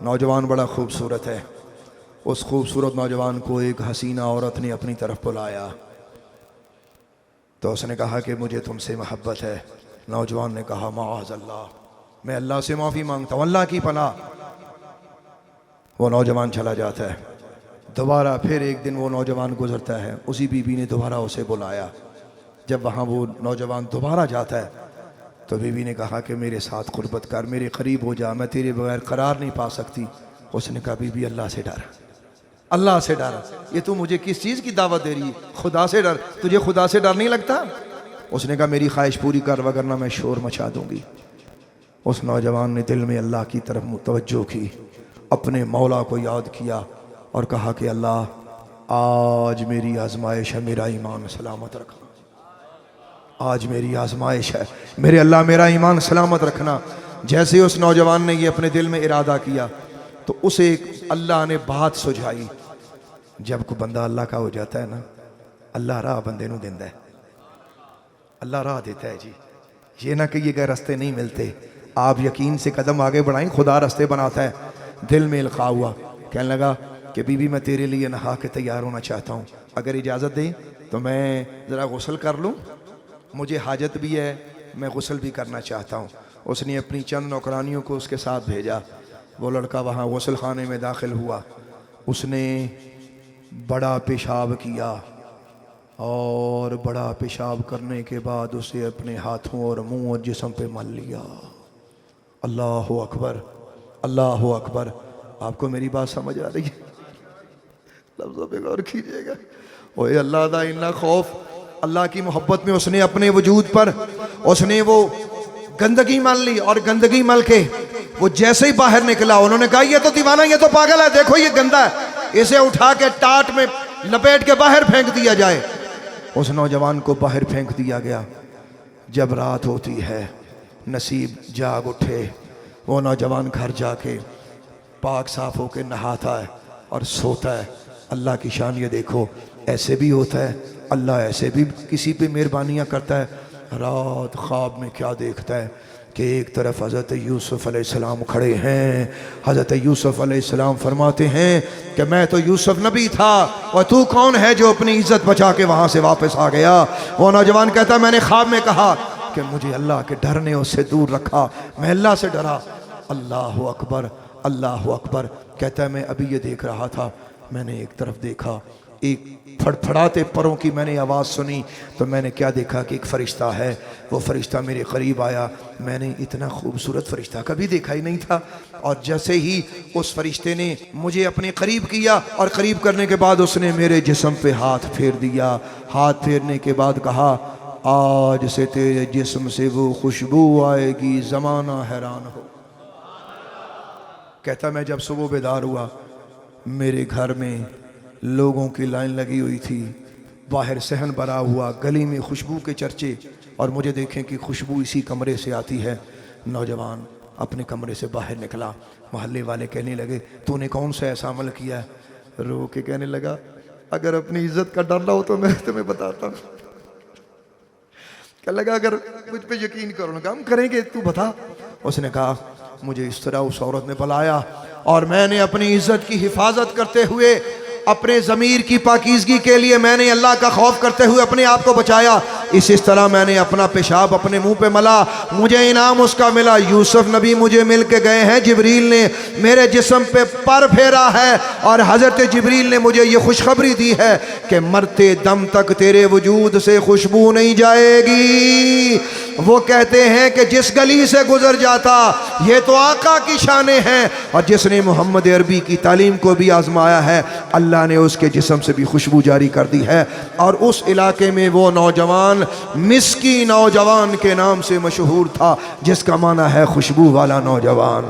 نوجوان بڑا خوبصورت ہے. اس خوبصورت نوجوان کو ایک حسینہ عورت نے اپنی طرف بلایا تو اس نے کہا کہ مجھے تم سے محبت ہے. نوجوان نے کہا معاذ اللہ، میں اللہ سے معافی مانگتا ہوں، اللہ کی پناہ. وہ نوجوان چلا جاتا ہے. دوبارہ پھر ایک دن وہ نوجوان گزرتا ہے. اسی بی بی نے دوبارہ اسے بلایا. جب وہاں وہ نوجوان دوبارہ جاتا ہے تو بی بی نے کہا کہ میرے ساتھ قربت کر، میرے قریب ہو جا، میں تیرے بغیر قرار نہیں پا سکتی. اس نے کہا بی بی اللہ سے ڈر، اللہ سے ڈر. یہ تو مجھے کس چیز کی دعوت دے رہی ہے؟ خدا سے ڈر. تجھے خدا سے ڈر نہیں لگتا؟ اس نے کہا میری خواہش پوری کر وگرنہ میں شور مچا دوں گی. اس نوجوان نے دل میں اللہ کی طرف متوجہ کی، اپنے مولا کو یاد کیا اور کہا کہ اللہ آج میری آزمائش ہے، میرا ایمان سلامت رکھنا. آج میری آزمائش ہے میرے اللہ، میرا ایمان سلامت رکھنا. جیسے اس نوجوان نے یہ اپنے دل میں ارادہ کیا تو اسے اللہ نے بات سجھائی. جب کوئی بندہ اللہ کا ہو جاتا ہے نا، اللہ راہ بندے نو دیندا ہے، اللہ راہ دیتا ہے. جی یہ نہ کہیے کہ رستے نہیں ملتے، آپ یقین سے قدم آگے بڑھائیں، خدا رستے بناتا ہے. دل میں القاء ہوا، کہنے لگا کہ بی بی میں تیرے لیے نہا کے تیار ہونا چاہتا ہوں، اگر اجازت دیں تو میں ذرا غسل کر لوں، مجھے حاجت بھی ہے، میں غسل بھی کرنا چاہتا ہوں. اس نے اپنی چند نوکرانیوں کو اس کے ساتھ بھیجا. وہ لڑکا وہاں غسل خانے میں داخل ہوا. اس نے بڑا پیشاب کیا اور بڑا پیشاب کرنے کے بعد اسے اپنے ہاتھوں اور منہ اور جسم پہ مل لیا. اللہ اکبر، اللہ اکبر. آپ کو میری بات سمجھ آ رہی ہے؟ لفظوں پہ غور کیجئے گا. اوہ اللہ دا اتنا خوف، اللہ کی محبت میں اس نے اپنے وجود پر اس نے وہ گندگی مل لی. اور گندگی مل کے وہ جیسے ہی باہر نکلا انہوں نے کہا یہ تو دیوانہ، یہ تو پاگل ہے، دیکھو یہ گندہ ہے، اسے اٹھا کے ٹاٹ میں لپیٹ کے باہر پھینک دیا جائے. اس نوجوان کو باہر پھینک دیا گیا. جب رات ہوتی ہے نصیب جاگ اٹھے. وہ نوجوان گھر جا کے پاک صاف ہو کے نہاتا ہے اور سوتا ہے. اللہ کی شان یہ دیکھو، ایسے بھی ہوتا ہے اللہ، ایسے بھی کسی پہ مہربانیاں کرتا ہے. رات خواب میں کیا دیکھتا ہے کہ ایک طرف حضرت یوسف علیہ السلام کھڑے ہیں. حضرت یوسف علیہ السلام فرماتے ہیں کہ میں تو یوسف نبی تھا اور تو کون ہے جو اپنی عزت بچا کے وہاں سے واپس آ گیا؟ وہ نوجوان کہتا ہے میں نے خواب میں کہا کہ مجھے اللہ کے ڈر نے اس سے دور رکھا، میں اللہ سے ڈرا. اللہ اکبر، اللہ اکبر. کہتا ہے میں ابھی یہ دیکھ رہا تھا، میں نے ایک طرف دیکھا، ایک پھڑپھڑاتے پروں کی میں نے آواز سنی تو میں نے کیا دیکھا کہ ایک فرشتہ ہے. وہ فرشتہ میرے قریب آیا. میں نے اتنا خوبصورت فرشتہ کبھی دیکھا ہی نہیں تھا. اور جیسے ہی اس فرشتے نے مجھے اپنے قریب کیا اور قریب کرنے کے بعد اس نے میرے جسم پہ ہاتھ پھیر دیا. ہاتھ پھیرنے کے بعد کہا آج سے تیرے جسم سے وہ خوشبو آئے گی، زمانہ حیران ہو. کہتا میں جب صبح بیدار ہوا میرے گھر میں لوگوں کی لائن لگی ہوئی تھی، باہر صحن بھرا ہوا، گلی میں خوشبو کے چرچے، اور مجھے دیکھیں کہ خوشبو اسی کمرے سے آتی ہے. نوجوان اپنے کمرے سے باہر نکلا. محلے والے کہنے لگے تو نے کون سا ایسا عمل کیا ہے؟ رو کے کہنے لگا اگر اپنی عزت کا ڈر نہ ہو تو میں تمہیں بتاتا ہوں. کہنے لگا اگر مجھ پہ یقین کرو نا، ہم کریں گے، تو بتا. اس نے کہا مجھے اس طرح اس عورت نے بلایا اور میں نے اپنی عزت کی حفاظت کرتے ہوئے، اپنے ضمیر کی پاکیزگی کے لیے میں نے اللہ کا خوف کرتے ہوئے اپنے آپ کو بچایا. اس طرح میں نے اپنا پیشاب اپنے منہ پہ ملا، مجھے انعام اس کا ملا. یوسف نبی مجھے مل کے گئے ہیں، جبریل نے میرے جسم پہ پر پھیرا ہے اور حضرت جبریل نے مجھے یہ خوشخبری دی ہے کہ مرتے دم تک تیرے وجود سے خوشبو نہیں جائے گی. وہ کہتے ہیں کہ جس گلی سے گزر جاتا یہ تو آقا کی شانیں ہیں، اور جس نے محمد عربی کی تعلیم کو بھی آزمایا ہے اللہ نے اس کے جسم سے بھی خوشبو جاری کر دی ہے. اور اس علاقے میں وہ نوجوان مسکی نوجوان کے نام سے مشہور تھا، جس کا معنی ہے خوشبو والا نوجوان.